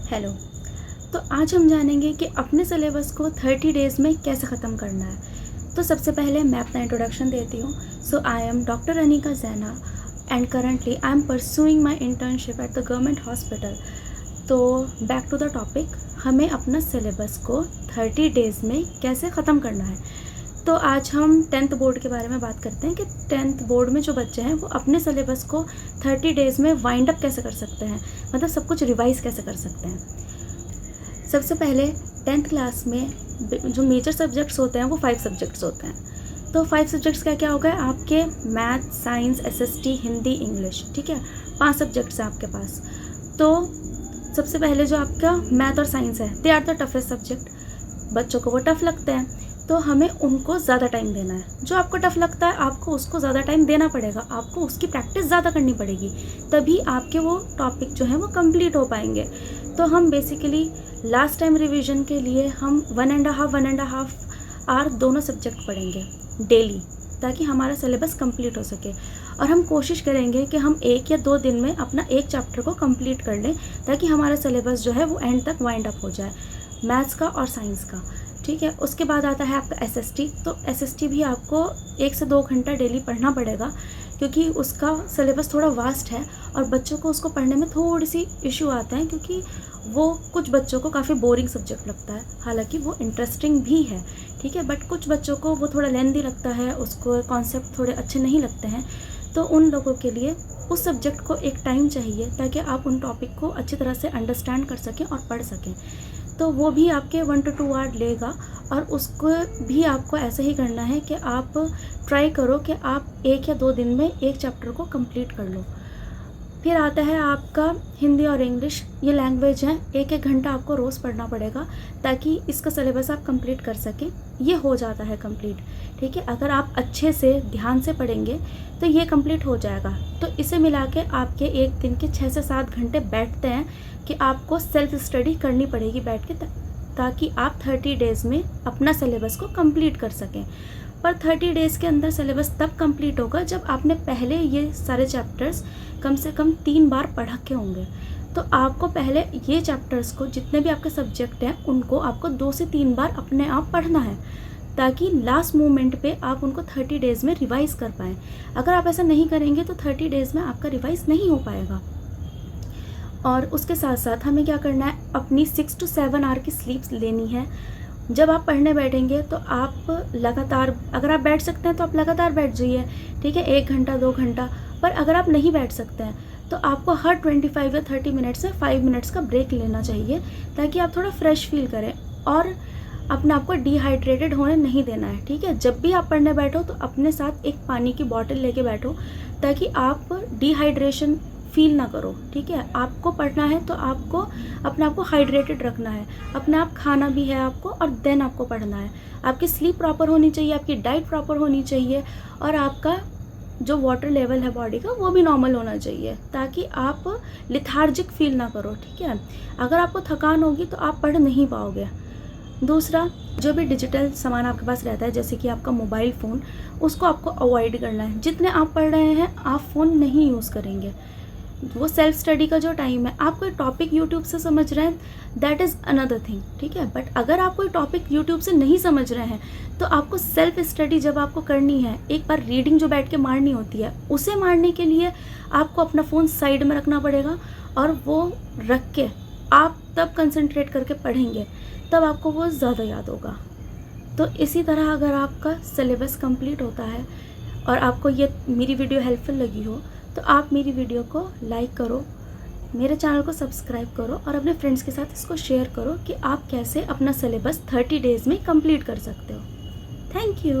Hello. तो आज हम जानेंगे कि अपने सिलेबस को 30 डेज़ में कैसे ख़त्म करना है। तो सबसे पहले मैं अपना इंट्रोडक्शन देती हूँ। सो आई एम डॉक्टर अनिका जैना and currently I am pursuing my internship at the government hospital. तो बैक टू द टॉपिक, हमें अपना सिलेबस को 30 डेज़ में कैसे ख़त्म करना है। तो आज हम 10th बोर्ड के बारे में बात करते हैं कि 10th बोर्ड में जो बच्चे हैं वो अपने सिलेबस को 30 डेज़ में वाइंड अप कैसे कर सकते हैं, मतलब सब कुछ रिवाइज़ कैसे कर सकते हैं। सबसे पहले 10th क्लास में जो मेजर सब्जेक्ट्स होते हैं वो 5 सब्जेक्ट्स होते हैं। तो 5 सब्जेक्ट्स क्या क्या हो गए आपके? Math, science, SST, Hindi, English. ठीक है, 5 सब्जेक्ट्स हैं आपके पास। तो सबसे पहले जो आपका मैथ और साइंस है, they are the toughest subject. बच्चों को वो टफ़ लगते हैं, तो हमें उनको ज़्यादा टाइम देना है। जो आपको टफ़ लगता है आपको उसको ज़्यादा टाइम देना पड़ेगा, आपको उसकी प्रैक्टिस ज़्यादा करनी पड़ेगी, तभी आपके वो टॉपिक जो है वो कंप्लीट हो पाएंगे। तो हम बेसिकली लास्ट टाइम रिवीजन के लिए हम 1.5 आवर दोनों सब्जेक्ट पढ़ेंगे डेली, ताकि हमारा सिलेबस कंप्लीट हो सके। और हम कोशिश करेंगे कि हम 1 या 2 दिन में अपना एक चैप्टर को कंप्लीट कर लें, ताकि हमारा सिलेबस जो है वो एंड तक वाइंड अप हो जाए, मैथ्स का और साइंस का। ठीक है, उसके बाद आता है आपका एसएसटी। तो एसएसटी भी आपको 1 से 2 घंटा डेली पढ़ना पड़ेगा, क्योंकि उसका सिलेबस थोड़ा वास्ट है और बच्चों को उसको पढ़ने में थोड़ी सी इशू आते हैं, क्योंकि वो कुछ बच्चों को काफ़ी बोरिंग सब्जेक्ट लगता है। हालांकि वो इंटरेस्टिंग भी है, ठीक है, बट कुछ बच्चों को वो थोड़ा लेंदी लगता है, उसको कॉन्सेप्ट थोड़े अच्छे नहीं लगते हैं। तो उन लोगों के लिए उस सब्जेक्ट को एक टाइम चाहिए, ताकि आप उन टॉपिक को अच्छी तरह से अंडरस्टैंड कर सकें और पढ़ सकें। तो वो भी आपके 1 to 2 आवर लेगा, और उसको भी आपको ऐसे ही करना है कि आप ट्राई करो कि आप 1 या 2 दिन में एक चैप्टर को कंप्लीट कर लो। फिर आता है आपका हिंदी और इंग्लिश। ये लैंग्वेज है, 1-1 घंटा आपको रोज़ पढ़ना पड़ेगा, ताकि इसका सिलेबस आप कंप्लीट कर सकें। ये हो जाता है कंप्लीट, ठीक है, अगर आप अच्छे से ध्यान से पढ़ेंगे तो ये कंप्लीट हो जाएगा। तो इसे मिला के आपके एक दिन के 6 से 7 घंटे बैठते हैं कि आपको सेल्फ स्टडी करनी पड़ेगी बैठ के, ताकि आप 30 डेज़ में अपना सिलेबस को कंप्लीट कर सकें। पर 30 डेज़ के अंदर सिलेबस तब कंप्लीट होगा जब आपने पहले ये सारे चैप्टर्स कम से कम 3 बार पढ़ के होंगे। तो आपको पहले ये चैप्टर्स को, जितने भी आपके सब्जेक्ट हैं, उनको आपको 2 से 3 बार अपने आप पढ़ना है, ताकि लास्ट मोमेंट पे आप उनको 30 डेज़ में रिवाइज़ कर पाएँ। अगर आप ऐसा नहीं करेंगे तो 30 डेज़ में आपका रिवाइज़ नहीं हो पाएगा। और उसके साथ साथ हमें क्या करना है, अपनी 6 to 7 आवर की स्लीप्स लेनी है। जब आप पढ़ने बैठेंगे तो आप लगातार, अगर आप बैठ सकते हैं तो आप लगातार बैठ जाइए, ठीक है, 1 घंटा 2 घंटा। पर अगर आप नहीं बैठ सकते हैं तो आपको हर 25 या 30 मिनट्स से 5 मिनट्स का ब्रेक लेना चाहिए, ताकि आप थोड़ा फ्रेश फील करें, और अपने आप को डिहाइड्रेटेड होने नहीं देना है। ठीक है, जब भी आप पढ़ने बैठो तो अपने साथ एक पानी की बॉटल लेके बैठो, ताकि आप डिहाइड्रेशन फील ना करो। ठीक है, आपको पढ़ना है तो आपको अपने आप को हाइड्रेटेड रखना है, अपने आप खाना भी है आपको, और देन आपको पढ़ना है। आपकी स्लीप प्रॉपर होनी चाहिए, आपकी डाइट प्रॉपर होनी चाहिए, और आपका जो वाटर लेवल है बॉडी का वो भी नॉर्मल होना चाहिए, ताकि आप लिथार्जिक फील ना करो। ठीक है, अगर आपको थकान होगी तो आप पढ़ नहीं पाओगे। दूसरा, जो भी डिजिटल सामान आपके पास रहता है, जैसे कि आपका मोबाइल फ़ोन, उसको आपको अवॉइड करना है। जितने आप पढ़ रहे हैं आप फ़ोन नहीं यूज़ करेंगे। वो सेल्फ स्टडी का जो टाइम है, आप कोई टॉपिक यूट्यूब से समझ रहे हैं, दैट इज़ अनदर थिंग। ठीक है, बट अगर आप कोई टॉपिक यूट्यूब से नहीं समझ रहे हैं तो आपको सेल्फ स्टडी जब आपको करनी है, एक बार रीडिंग जो बैठ के मारनी होती है, उसे मारने के लिए आपको अपना फ़ोन साइड में रखना पड़ेगा, और वो रख के आप तब कंसंट्रेट करके पढ़ेंगे, तब आपको वो ज़्यादा याद होगा। तो इसी तरह अगर आपका सिलेबस कंप्लीट होता है और आपको ये मेरी वीडियो हेल्पफुल लगी हो, तो आप मेरी वीडियो को लाइक करो, मेरे चैनल को सब्सक्राइब करो, और अपने फ्रेंड्स के साथ इसको शेयर करो कि आप कैसे अपना सिलेबस 30 डेज़ में कंप्लीट कर सकते हो। Thank you.